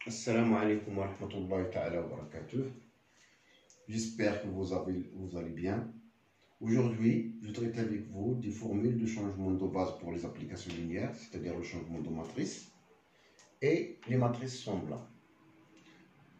Assalamu alaikum wa rahmatullahi ta'ala wa barakatuh. J'espère que vous allez bien. Aujourd'hui, je traite avec vous des formules de changement de base pour les applications linéaires, c'est-à-dire le changement de matrice, et les matrices semblables.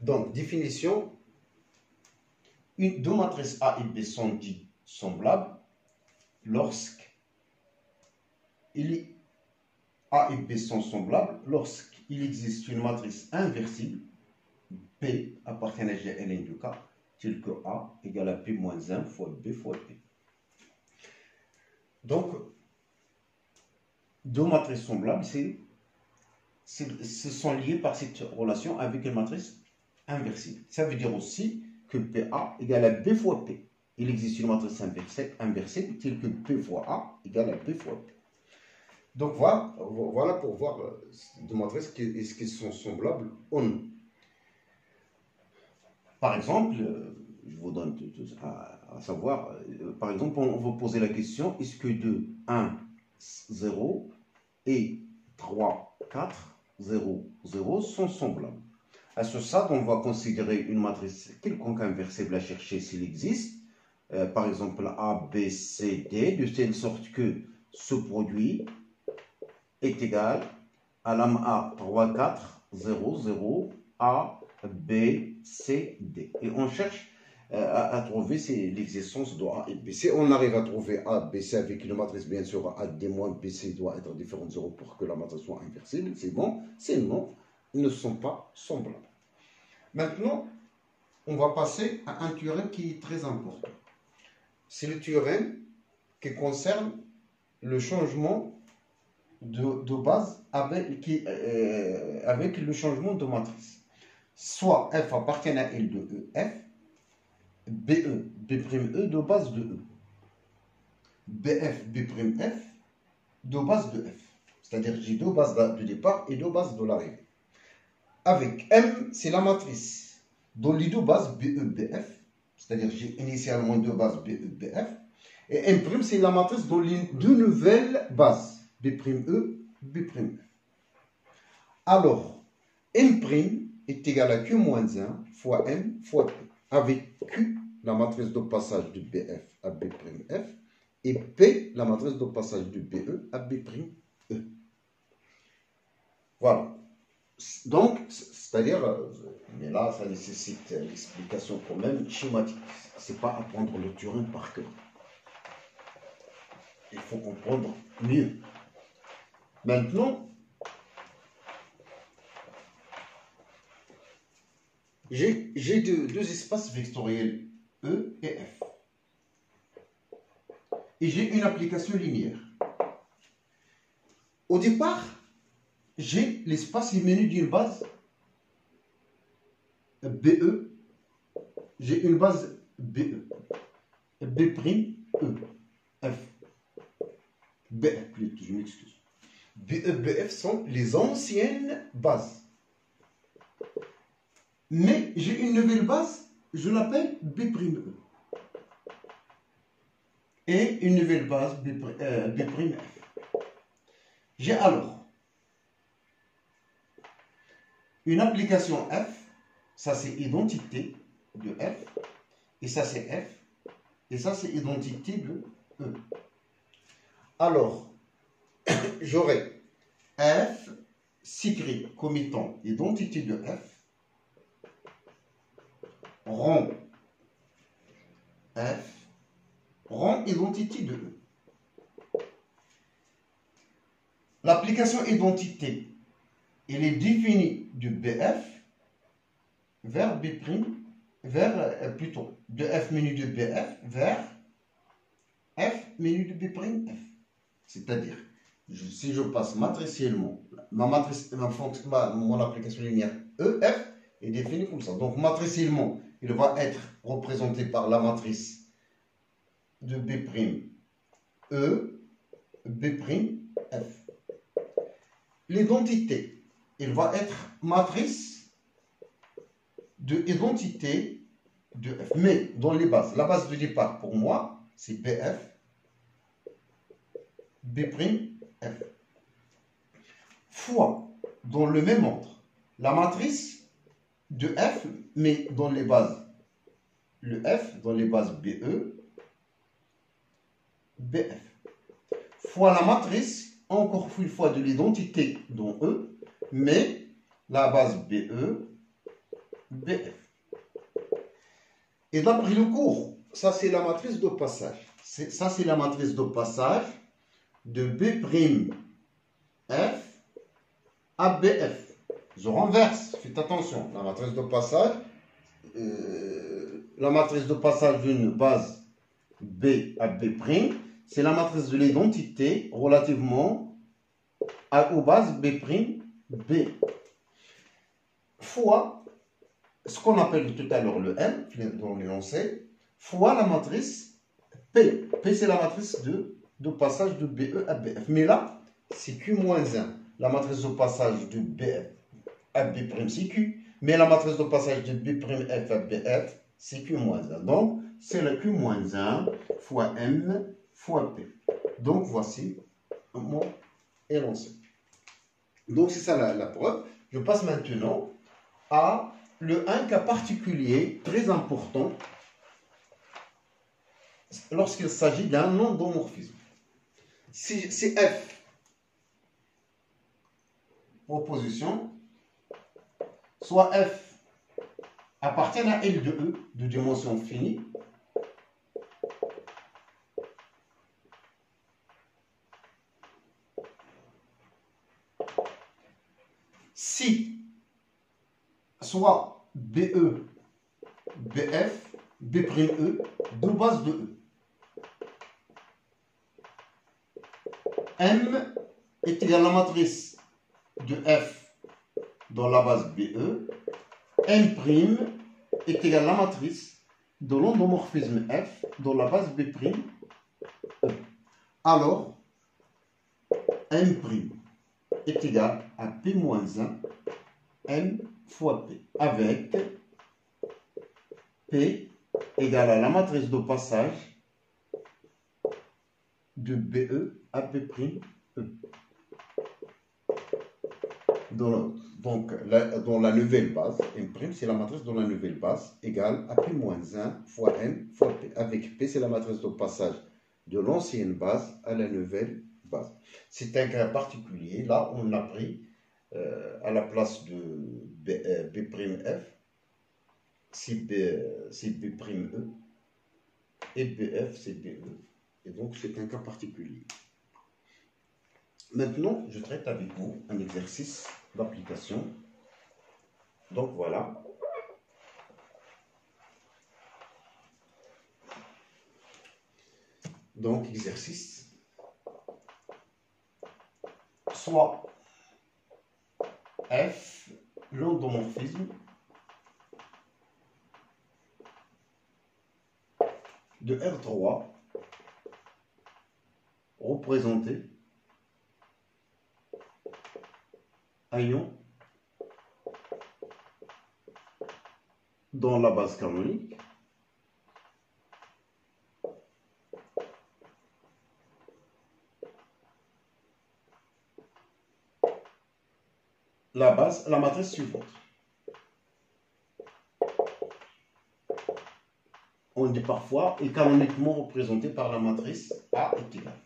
Donc, définition, deux matrices A et B sont dites semblables lorsque A et B sont semblables lorsqu'il existe une matrice inversible, P appartient à Ln du K, tel que A égale à P moins 1 fois B fois P. Donc, deux matrices semblables, se sont liées par cette relation avec une matrice inversible. Ça veut dire aussi que PA égale à B fois P. Il existe une matrice inversible telle que P fois A égale à B fois P. Donc voilà pour voir deux matrices est-ce qu'elles sont semblables ou non. Par exemple, je vous donne à savoir, par exemple, on va poser la question, est-ce que 2, 1, 0 et 3, 4, 0, 0 sont semblables? À ce stade, on va considérer une matrice quelconque inversible à chercher s'il existe, par exemple A, B, C, D, de telle sorte que ce produit est égal à lame A 3, 4, 0, 0, A, B, C, D. Et on cherche à trouver l'existence de A et B. Si on arrive à trouver A, B, C avec une matrice, bien sûr, A, D moins B, C doit être différent de 0 pour que la matrice soit inversible, c'est bon. Sinon, ils ne sont pas semblables. Maintenant, on va passer à un théorème qui est très important. C'est le théorème qui concerne le changement de base avec le changement de matrice. Soit F appartient à L de E, F, BE, B'E de base de E, BF, B'F de base de F. C'est-à-dire j'ai deux bases de départ et deux bases de l'arrivée. Avec M, c'est la matrice dont les deux bases BE, BF, c'est-à-dire j'ai initialement deux bases BE, BF, et M', c'est la matrice dont les deux nouvelles bases B'E, B'F. Alors, M' est égal à Q moins 1 fois M fois P, avec Q, la matrice de passage de BF à B'F, et P, la matrice de passage de BE à B'E. Voilà. Donc, c'est-à-dire, mais là, ça nécessite l'explication quand même schématique. C'est pas apprendre le théorème par cœur. Il faut comprendre mieux. Maintenant, j'ai deux espaces vectoriels E et F. Et j'ai une application linéaire. Au départ, j'ai l'espace menu d'une base BE. J'ai une base BE. B'E, F. BF plutôt, je m'excuse. BE, BF sont les anciennes bases. Mais j'ai une nouvelle base, je l'appelle B'E. Et une nouvelle base B'F. J'ai alors une application F, ça c'est identité de F, et ça c'est F, et ça c'est identité de E. Alors, j'aurai F s'écrit comme étant identité de F, rond F, rond identité de E. L'application identité, elle est définie de BF vers B', plutôt de F menu de BF vers F menu de B'F. C'est-à-dire, si je passe matriciellement, mon application linéaire EF est définie comme ça. Donc, matriciellement, il va être représenté par la matrice de B'E, B'F. L'identité, il va être matrice de identité de F. Mais dans les bases, la base de départ pour moi, c'est BF, B'F. Fois, dans le même ordre, la matrice de F, mais dans les bases. Le F dans les bases BE, BF. Fois la matrice, encore une fois, de l'identité dans E, mais la base BE, BF. Et d'après le cours, ça c'est la matrice de passage. Ça c'est la matrice de passage de B'F à BF. Je renverse, faites attention, la matrice de passage, d'une base B à B', c'est la matrice de l'identité relativement aux bases B', B, fois ce qu'on appelle tout à l'heure le M, dans l'énoncé, fois la matrice P. P, c'est la matrice de passage de BE à BF. Mais là, c'est Q-1. La matrice de passage de BF à B', c'est Q. Mais la matrice de passage de B'F à BF, c'est Q-1. Donc, c'est le Q-1 fois M fois P. Donc, voici mon énoncé. Donc, c'est ça la preuve. Je passe maintenant à un cas particulier très important lorsqu'il s'agit d'un non-domorphisme. Si F, proposition, soit F appartient à L de E de dimension finie, si soit BE, BF, B'E, deux bases de E. M est égal à la matrice de F dans la base BE. M' est égal à la matrice de l'endomorphisme F dans la base B', E. Alors, M' est égal à P-1 M fois P, avec P égale à la matrice de passage de BE à B', E. Donc, dans la nouvelle base, M', c'est la matrice dans la nouvelle base, égale à P-1 fois M fois P, avec P, c'est la matrice de passage de l'ancienne base à la nouvelle base. C'est un cas particulier. Là, on a pris à la place de B'F, c'est B'E, et BF, c'est BE. Et donc, c'est un cas particulier. Maintenant, je traite avec vous un exercice d'application. Donc, voilà. Donc, exercice. Soit F, l'endomorphisme de R3 représenté ayant dans la base canonique la matrice suivante. On dit parfois est canoniquement représenté par la matrice A est égal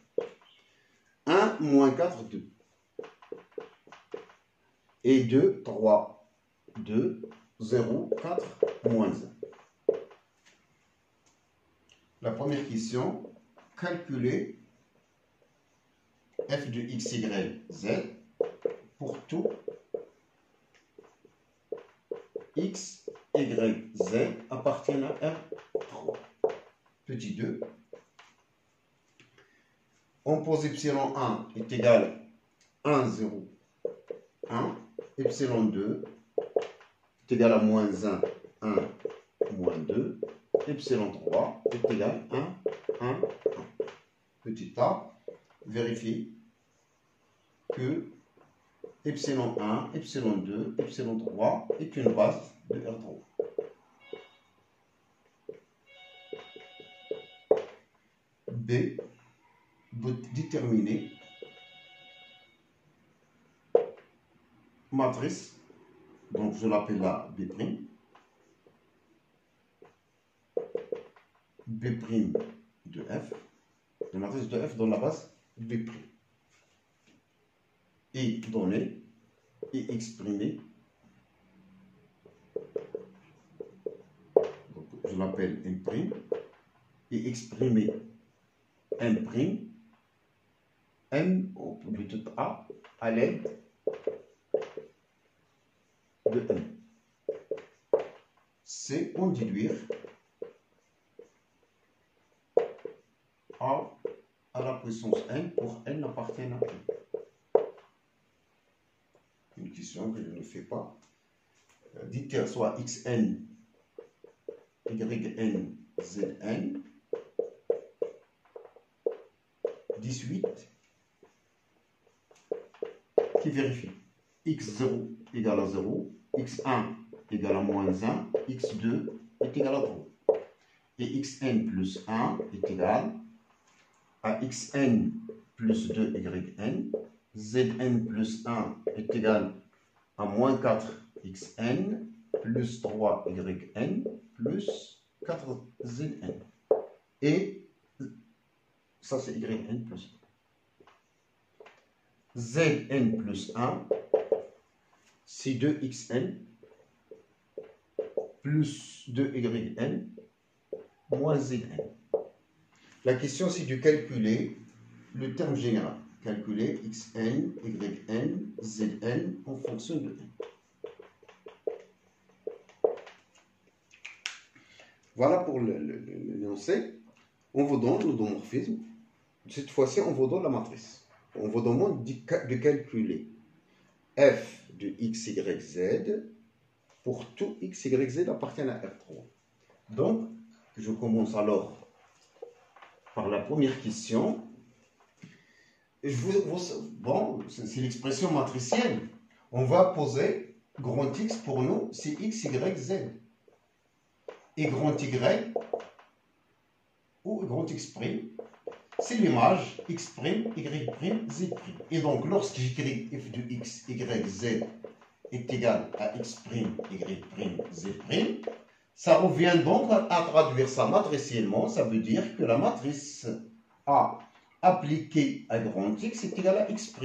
1, moins 4, 2. Et 2, 3, 2, 0, 4, moins 1. La première question, calculer f de x, y, z pour tout x, y, z appartiennent à R3. Petit 2. On pose epsilon 1 est égal à 1, 0, 1. Epsilon 2 est égal à moins 1, 1, moins 2. Epsilon 3 est égal à 1, 1, 1. Petit a, vérifie que epsilon 1, epsilon 2, epsilon 3 est une base de R3. B, déterminer matrice Donc, je l'appelle là B'. B' de F. La matrice de F dans la base B'. Et donnée et exprimée. Donc, je l'appelle M'. Et exprimée M'. M, ou plutôt A, à l'aide de M. C'est en déduire A à la puissance N pour N appartient à M. Une question que je ne fais pas. Dites qu'elle soit Xn, Yn, Zn, 18, qui vérifie. X0 égale à 0, X1 égale à moins 1, X2 est égal à 3. Et Xn plus 1 est égal à Xn plus 2 Yn, Zn plus 1 est égal à moins 4 Xn plus 3 Yn plus 4 Zn. Et ça c'est Yn plus 1. Zn plus 1, c'est 2Xn plus 2Yn moins Zn. La question, c'est de calculer le terme général. Calculer Xn, Yn, Zn en fonction de n. Voilà pour l'énoncé. On vous donne le homomorphisme. Cette fois-ci, on vous donne la matrice. On vous demande de calculer f de x, y, z pour tout x, y, z appartient à R3. Donc, je commence alors par la première question. Bon, c'est l'expression matricielle. On va poser grand X pour nous, c'est x, y, z. Et grand Y ou grand X', c'est l'image X', Y', Z'. Et donc, lorsque j'écris f de x, y, z est égal à X', Y', Z', ça revient donc à traduire ça matriciellement. Ça veut dire que la matrice A appliquée à grand X est égal à X'.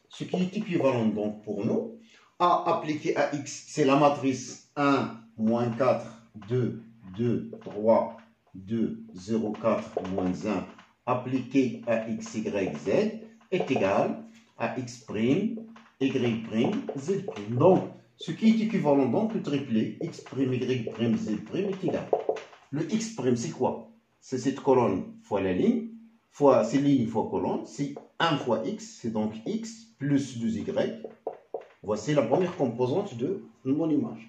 Ce qui est équivalent donc pour nous. A appliqué à X, c'est la matrice 1, moins 4, 2, 2, 3, 2, 0, 4, moins 1, appliqué à X, Y, Z, est égal à X', Y', Z'. Donc, ce qui est équivalent donc le triplé X', Y', Z' est égal. Le X', c'est quoi? C'est cette colonne fois la ligne, fois ces lignes fois colonne, c'est 1 fois X, c'est donc X plus 2Y. Voici la première composante de mon image.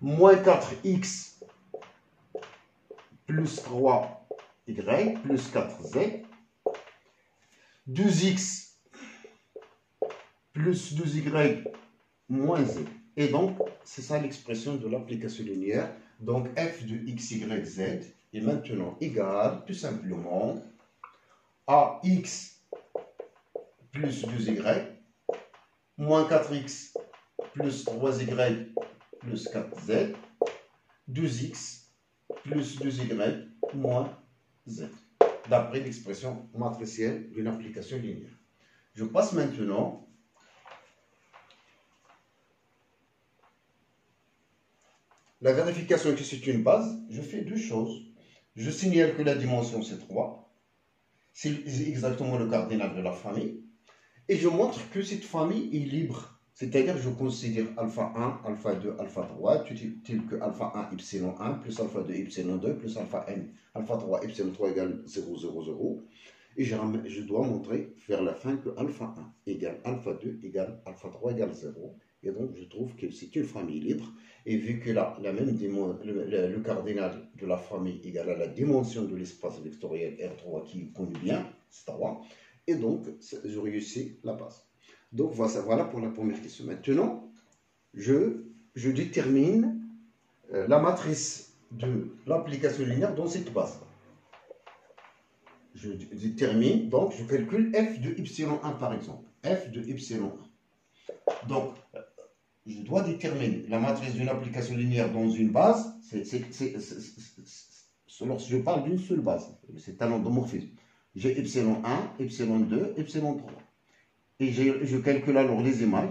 Moins 4X plus 3Y plus 4Z. 2X plus 2Y moins Z. Et donc, c'est ça l'expression de l'application linéaire. Donc, f de x, y, z est maintenant égal, tout simplement, à x plus 2y moins 4x plus 3y plus 4z, 2x plus 2y moins z, d'après l'expression matricielle d'une application linéaire. Je passe maintenant la vérification que c'est une base. Je fais deux choses. Je signale que la dimension c'est 3, c'est exactement le cardinal de la famille, et je montre que cette famille est libre. C'est-à-dire, je considère alpha 1, alpha 2, alpha 3, tel que alpha 1, epsilon 1, plus alpha 2, epsilon 2, plus alpha n, alpha 3, epsilon 3 égale 0, 0, 0. Et je dois montrer vers la fin que alpha 1 égale alpha 2 égale alpha 3 égale 0. Et donc, je trouve que c'est une famille libre. Et vu que là, le cardinal de la famille égale à la dimension de l'espace vectoriel R3 qui connu bien, c'est 3. Et donc, je réussis la base. Donc, voilà pour la première question. Maintenant, je détermine la matrice de l'application linéaire dans cette base. Je détermine, donc, je calcule f de epsilon 1 par exemple. F de epsilon 1. Donc, je dois déterminer la matrice d'une application linéaire dans une base. Lorsque je parle d'une seule base, c'est un endomorphisme. J'ai epsilon 1, epsilon 2, epsilon 3. Et je calcule alors les images.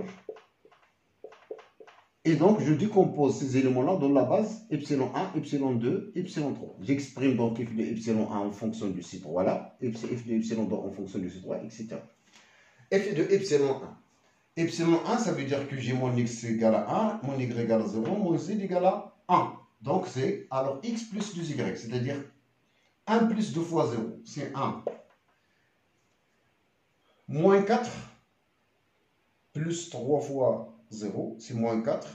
Et donc, je décompose ces éléments-là dans la base epsilon 1, epsilon 2, epsilon 3. J'exprime donc f de epsilon 1 en fonction du C3 là, f de epsilon 2 en fonction du C3, etc. F de epsilon 1. Epsilon 1, ça veut dire que j'ai mon x égale à 1, mon y égale à 0, mon z égale à 1. Donc, c'est alors x plus 2y, c'est-à-dire 1 plus 2 fois 0, c'est 1. Moins 4 plus 3 fois 0, c'est moins 4,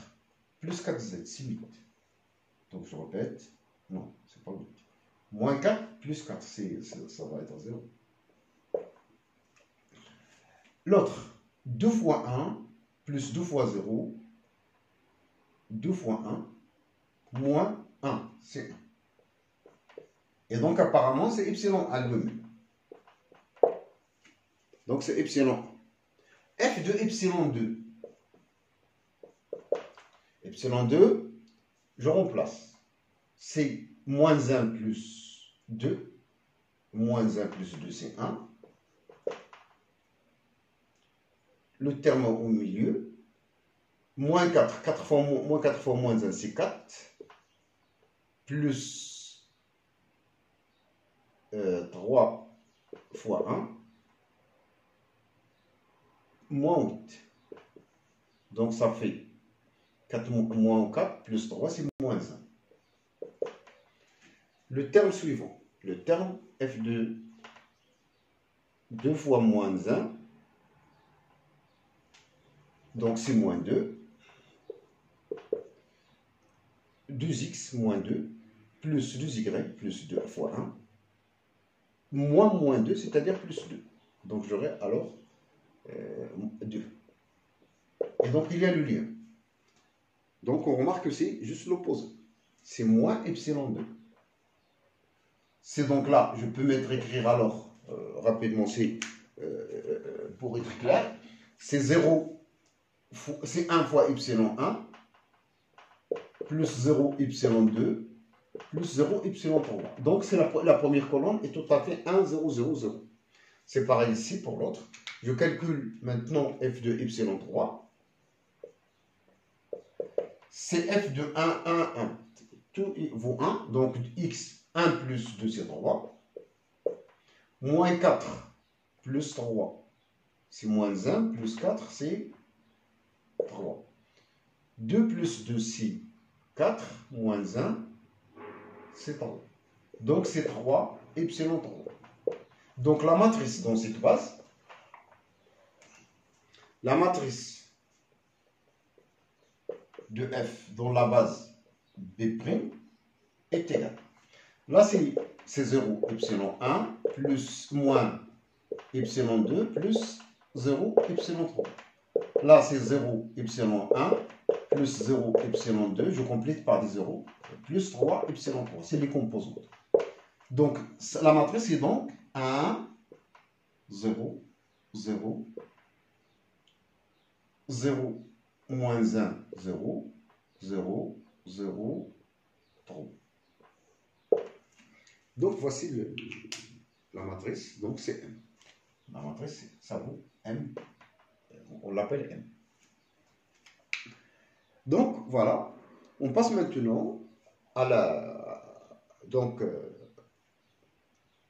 plus 4z, c'est 8. Donc je répète, non, c'est pas 8. Moins 4 plus 4, ça va être 0. L'autre, 2 fois 1 plus 2 fois 0, 2 fois 1, moins 1, c'est 1. Et donc apparemment, c'est epsilon à lui-même. Donc c'est epsilon. F de epsilon 2. Epsilon 2, je remplace. C'est moins 1 plus 2. Moins 1 plus 2, c'est 1. Le terme au milieu. Moins 4. 4 fois moins 1, c'est 4. Plus 3 fois 1. Moins 8. Donc ça fait 4 moins 4 plus 3, c'est moins 1. Le terme suivant, le terme f de 2 fois moins 1, donc c'est moins 2, 2x moins 2, plus 2y, plus 2 fois 1, moins 2, c'est-à-dire plus 2. Donc j'aurai alors 2. Et donc il y a le lien. Donc on remarque que c'est juste l'opposé. C'est moins epsilon 2. C'est donc là, je peux écrire alors, rapidement, c'est pour être clair, c'est 0, c'est 1 fois epsilon 1, plus 0 epsilon 2, plus 0 epsilon 3. Donc c'est la première colonne est tout à fait 1, 0, 0, 0. C'est pareil ici pour l'autre. Je calcule maintenant f de epsilon 3. C'est f de 1, 1, 1. Tout vaut 1. Donc x, 1 plus 2, c'est 3. Moins 4 plus 3, c'est moins 1. Plus 4, c'est 3. 2 plus 2, c'est 4. Moins 1, c'est 3. Donc c'est 3, epsilon 3. Donc la matrice dans cette base, la matrice de f dans la base B' est égale. Là, c'est 0, epsilon 1, plus moins epsilon 2, plus 0, epsilon 3. Là, c'est 0, epsilon 1, plus 0, epsilon 2, je complète par des 0, plus 3, epsilon 3. C'est les composantes. Donc, la matrice est donc 1, 0, 0, 0, moins 1, 0, 0, 0, 3. Donc, voici la matrice. Donc, c'est M. La matrice, ça vaut M. On l'appelle M. Donc, voilà. On passe maintenant à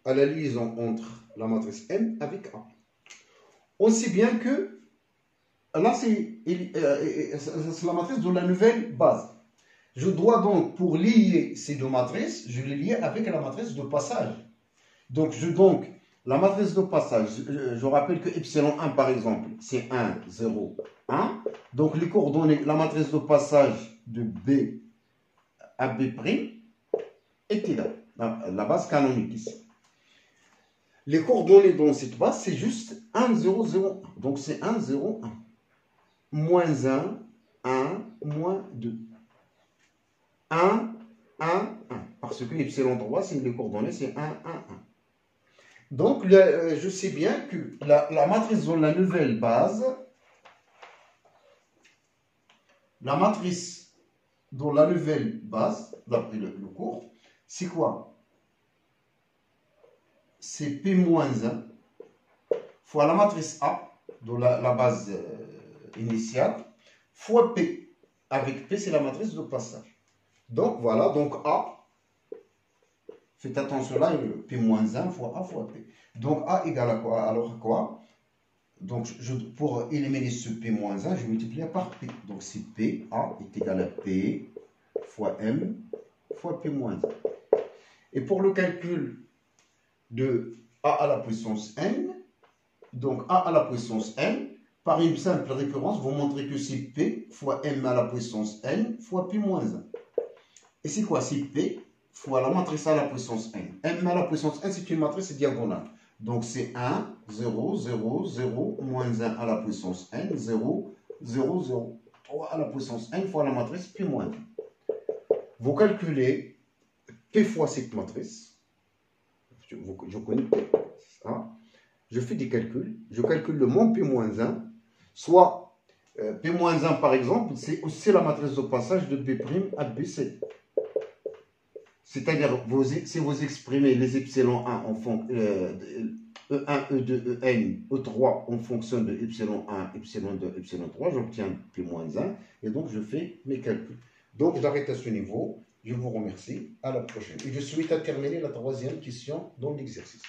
la liaison entre la matrice M avec A. On sait bien que là, c'est la matrice de la nouvelle base. Je dois donc, pour lier ces deux matrices, je les lie avec la matrice de passage. Donc, la matrice de passage, je rappelle que epsilon 1, par exemple, c'est 1, 0, 1. Donc, les coordonnées, la matrice de passage de B à B' est égale. La base canonique ici. Les coordonnées dans cette base, c'est juste 1, 0, 0, 1. Donc, c'est 1, 0, 1. Moins 1, 1, moins 2. 1, 1, 1. Parce que epsilon 3, c'est les coordonnées, c'est 1, 1, 1. Donc, je sais bien que la matrice dans la nouvelle base la matrice dans la nouvelle base, d'après le cours, c'est quoi? C'est P-1 fois la matrice A, dans la base initiale, fois P. Avec P, c'est la matrice de passage. Donc voilà, donc A, faites attention là, P-1 fois A fois P. Donc A égale à quoi? Alors quoi? Donc pour éliminer ce P-1, je multiplie par P. Donc c'est P, A est égal à P fois M fois P-1. Et pour le calcul de A à la puissance N, donc A à la puissance N, par une simple récurrence, vous montrez que c'est P fois M à la puissance N fois P-1. Et c'est quoi? C'est P fois la matrice à la puissance N. M à la puissance N, c'est une matrice diagonale. Donc c'est 1, 0, 0, 0, moins 1 à la puissance N, 0, 0, 0. 3 à la puissance N fois la matrice P-1. Vous calculez P fois cette matrice. Je connais P. Hein? Je fais des calculs. Je calcule le mon P-1, soit P-1 par exemple, c'est aussi la matrice de passage de B' à BC. C'est-à-dire, si vous exprimez les epsilon 1 en fonction E1, E2, En, E3 en fonction de epsilon 1, epsilon 2, epsilon 3, j'obtiens P-1 et donc je fais mes calculs. Donc j'arrête à ce niveau. Je vous remercie. À la prochaine. Et je souhaite terminer la troisième question dans l'exercice.